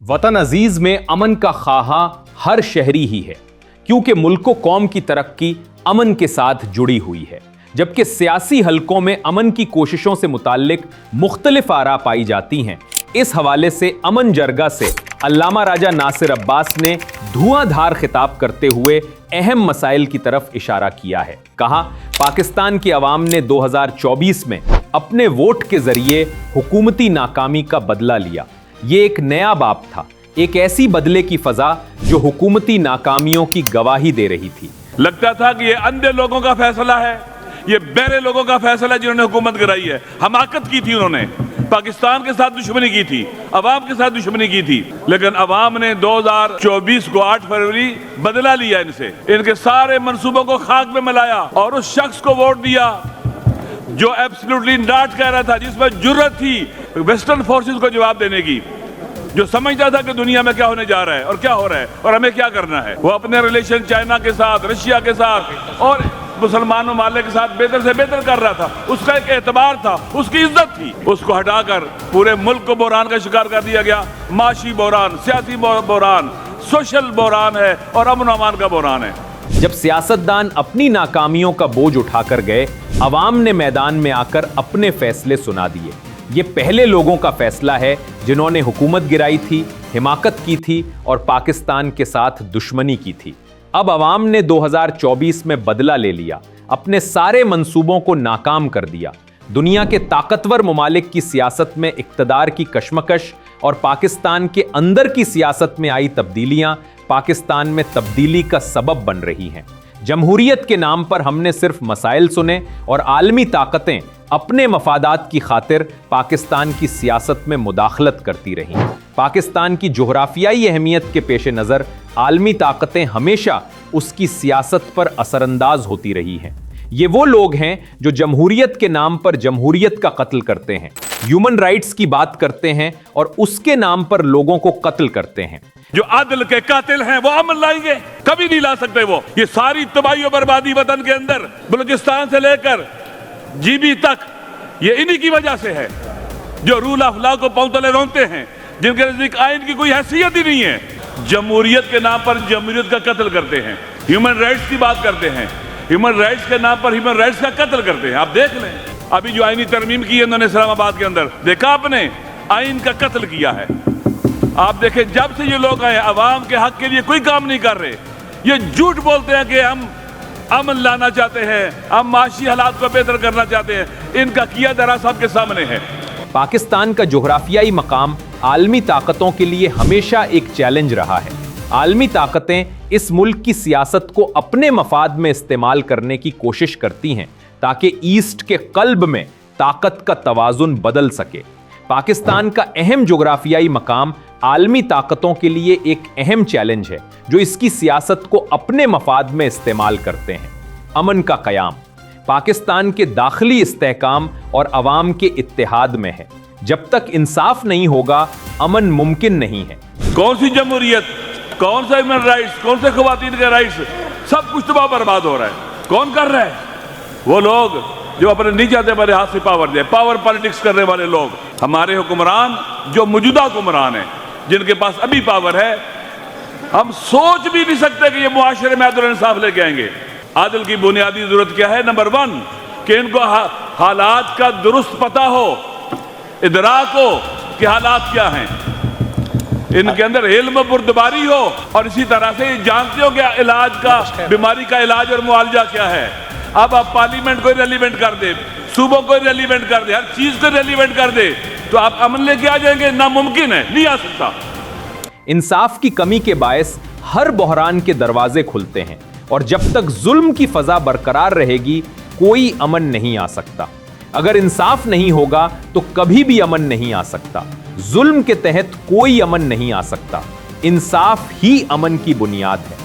वतन अजीज में अमन का ख्वाहा हर शहरी ही है, क्योंकि मुल्क व कौम की तरक्की अमन के साथ जुड़ी हुई है। जबकि सियासी हलकों में अमन की कोशिशों से मुताल्लिक मुख्तलिफ आरा पाई जाती हैं। इस हवाले से अमन जरगा से अल्लामा राजा नासिर अब्बास ने धुआंधार खिताब करते हुए अहम मसाइल की तरफ इशारा किया है। कहा, पाकिस्तान की अवाम ने 2024 में अपने वोट के जरिए हुकूमती नाकामी का बदला लिया। ये एक नया बाब था, एक ऐसी बदले की फजा जो हुकूमती नाकामियों की गवाही दे रही थी। लगता था कि ये अंधे लोगों का फैसला है, ये बहरे लोगों का फैसला जिन्होंने हुकूमत कराई है। हमाकत की थी, उन्होंने पाकिस्तान के साथ दुश्मनी की थी, अवाम के साथ दुश्मनी की थी। लेकिन अवाम ने 2024 को 8 फरवरी बदला लिया इनसे, इनके सारे मंसूबों को खाक में मिलाया और उस शख्स को वोट दिया जो एब्सोल्युटली नॉट कह रहा था, जिसमें जुर्रत थी वेस्टर्न फोर्सेस को जवाब देने की, जो समझता था कि दुनिया में क्या होने जा रहा है और क्या हो रहा है और हमें क्या करना है। वो अपने रिलेशन चाइना के साथ, रशिया के साथ और मुसलमान ममालिक के साथ बेहतर से बेहतर कर रहा था। उसका एक एतबार था, उसकी इज्जत थी। उसको हटाकर पूरे मुल्क को बहरान का शिकार कर दिया गया। माशी बहरान, सियासी बहरान, सोशल बहरान है और अमन अमान का बहरान है। जब सियासतदान अपनी नाकामियों का बोझ उठाकर गए, अवाम ने मैदान में आकर अपने फैसले सुना दिए। ये पहले लोगों का फैसला है जिन्होंने हुकूमत गिराई थी, हिमाकत की थी और पाकिस्तान के साथ दुश्मनी की थी। अब अवाम ने 2024 में बदला ले लिया, अपने सारे मंसूबों को नाकाम कर दिया। दुनिया के ताकतवर ममालिक की सियासत में इक्तदार की कशमकश और पाकिस्तान के अंदर की सियासत में आई तब्दीलियां पाकिस्तान में तब्दीली का सबब बन रही हैं। जमहूरियत के नाम पर हमने सिर्फ मसाइल सुने और आलमी ताकतें अपने मफादात की खातिर पाकिस्तान की सियासत में मुदाखलत करती रहीं। पाकिस्तान की जोग्राफियाई अहमियत के पेश नज़र आलमी ताकतें हमेशा उसकी सियासत पर असरअंदाज होती रही हैं। ये वो लोग हैं जो जमहूरियत के नाम पर जमहूरियत का कत्ल करते हैं, ह्यूमन राइट्स की बात करते हैं और उसके नाम पर लोगों को कत्ल करते हैं। जो आदिल के कातिल हैं वो अमन लाएंगे, कभी नहीं ला सकते वो। ये सारी तबाही और बर्बादी वतन के अंदर बलूचिस्तान से लेकर जीबी तक ये इन्हीं की वजह से है, जो रूल ऑफ लॉ को पौतले रोनते हैं, जिनके नजदीक आइन की कोई हैसियत ही नहीं है। जमहूरियत के नाम पर जमहूरियत का कत्ल करते हैं, ह्यूमन राइट्स की बात करते हैं, ह्यूमन राइट्स के नाम पर ह्यूमन राइट्स का कत्ल करते हैं। आप देख लें, अभी जो आईनी तरमीम की है इन्होंने इस्लामाबाद के अंदर, देखा आपने, आइन का कत्ल किया है। आप देखें, जब से ये लोग आए अवाम के हक के लिए कोई काम नहीं कर रहे। ये झूठ बोलते हैं कि हम अमन लाना चाहते हैं, हम माशी हालात को बेहतर करना चाहते हैं। इनका किया दरा सबके सामने है। पाकिस्तान का जोग्राफियाई मकाम आलमी ताकतों के लिए हमेशा एक चैलेंज रहा है। आलमी ताकतें इस मुल्क की सियासत को अपने मफाद में इस्तेमाल करने की कोशिश करती हैं ताकि ईस्ट के कल्ब में ताकत का तवाजुन बदल सके। पाकिस्तान का अहम जोग्राफियाई मकाम आलमी ताकतों के लिए एक अहम चैलेंज है जो इसकी सियासत को अपने मफाद में इस्तेमाल करते हैं। अमन का कयाम पाकिस्तान के दाखिली इस्तेहकाम और अवाम के इत्तेहाद में है। जब तक इंसाफ नहीं होगा, अमन मुमकिन नहीं है। कौन सी जमहूरियत, कौन सा ह्यूमन राइट्स, कौन से खवातीन के राइट्स, सब कुछ तबाह बर्बाद हो रहा है। कौन कर रहा है? वो लोग जो अपने नहीं चाहते मेरे हाथ से पावर दे, पावर पॉलिटिक्स करने वाले लोग। हमारे हुक्मरान जो मौजूदा हुक्मरान हैं, जिनके पास अभी पावर है, हम सोच भी नहीं सकते कि ये मुआशरे में अदल इंसाफ लेके आएंगे। आदिल की बुनियादी जरूरत क्या है? नंबर 1 कि इनको हालात का दुरुस्त पता हो, इदराक हो कि हालात क्या हैं, इनके अंदर इल्म बुर्दबारी हो और इसी तरह से जानते हो कि इलाज का, बीमारी का इलाज और मुआवजा क्या है। अब आप पार्लियामेंट को रेलिवेंट कर दे, सूबों को रेलिवेंट कर दे, हर चीज को रेलिवेंट कर दे, तो आप अमन लेके आ जाएंगे? नामुमकिन है, नहीं आ सकता। इंसाफ की कमी के बायस हर बहरान के दरवाजे खुलते हैं और जब तक जुल्म की फजा बरकरार रहेगी, कोई अमन नहीं आ सकता। अगर इंसाफ नहीं होगा तो कभी भी अमन नहीं आ सकता। जुल्म के तहत कोई अमन नहीं आ सकता। इंसाफ ही अमन की बुनियाद है।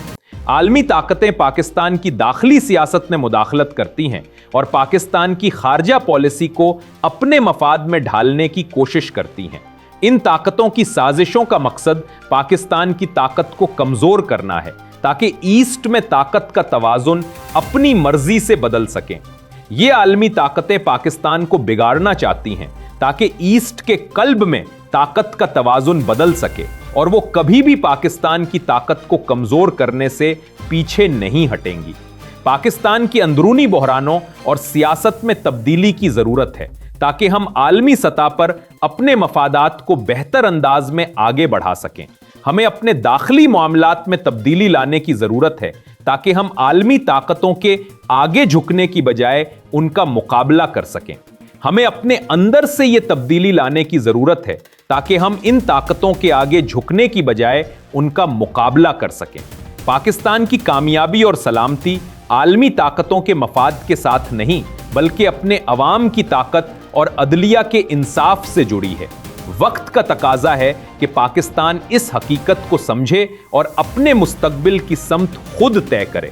आलमी ताकतें पाकिस्तान की दाखिली सियासत में मुदाखलत करती हैं और पाकिस्तान की खारजा पॉलिसी को अपने मफाद में ढालने की कोशिश करती हैं। इन ताकतों की साजिशों का मकसद पाकिस्तान की ताकत को कमजोर करना है ताकि ईस्ट में ताकत का तवाजुन अपनी मर्जी से बदल सकें। ये आलमी ताकतें पाकिस्तान को बिगाड़ना चाहती हैं ताकि ईस्ट के कल्ब में ताकत का तवाजुन बदल सके और वो कभी भी पाकिस्तान की ताकत को कमजोर करने से पीछे नहीं हटेंगी। पाकिस्तान की अंदरूनी बहरानों और सियासत में तब्दीली की जरूरत है ताकि हम आलमी सतह पर अपने मफादात को बेहतर अंदाज में आगे बढ़ा सकें। हमें अपने दाखिली मामलात में तब्दीली लाने की जरूरत है ताकि हम आलमी ताकतों के आगे झुकने की बजाय उनका मुकाबला कर सकें। हमें अपने अंदर से यह तब्दीली लाने की जरूरत है ताकि हम इन ताकतों के आगे झुकने की बजाय उनका मुकाबला कर सकें। पाकिस्तान की कामयाबी और सलामती आलमी ताकतों के मफाद के साथ नहीं बल्कि अपने अवाम की ताकत और अदलिया के इंसाफ से जुड़ी है। वक्त का तकाजा है कि पाकिस्तान इस हकीकत को समझे और अपने मुस्तकबिल की समत खुद तय करे।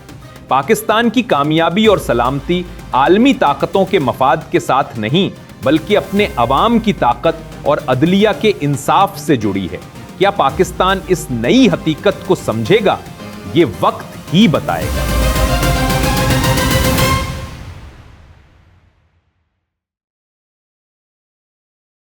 पाकिस्तान की कामयाबी और सलामती आलमी ताकतों के मफाद के साथ नहीं बल्कि अपने अवाम की ताकत और अदलिया के इंसाफ से जुड़ी है। क्या पाकिस्तान इस नई हकीकत को समझेगा? ये वक्त ही बताएगा।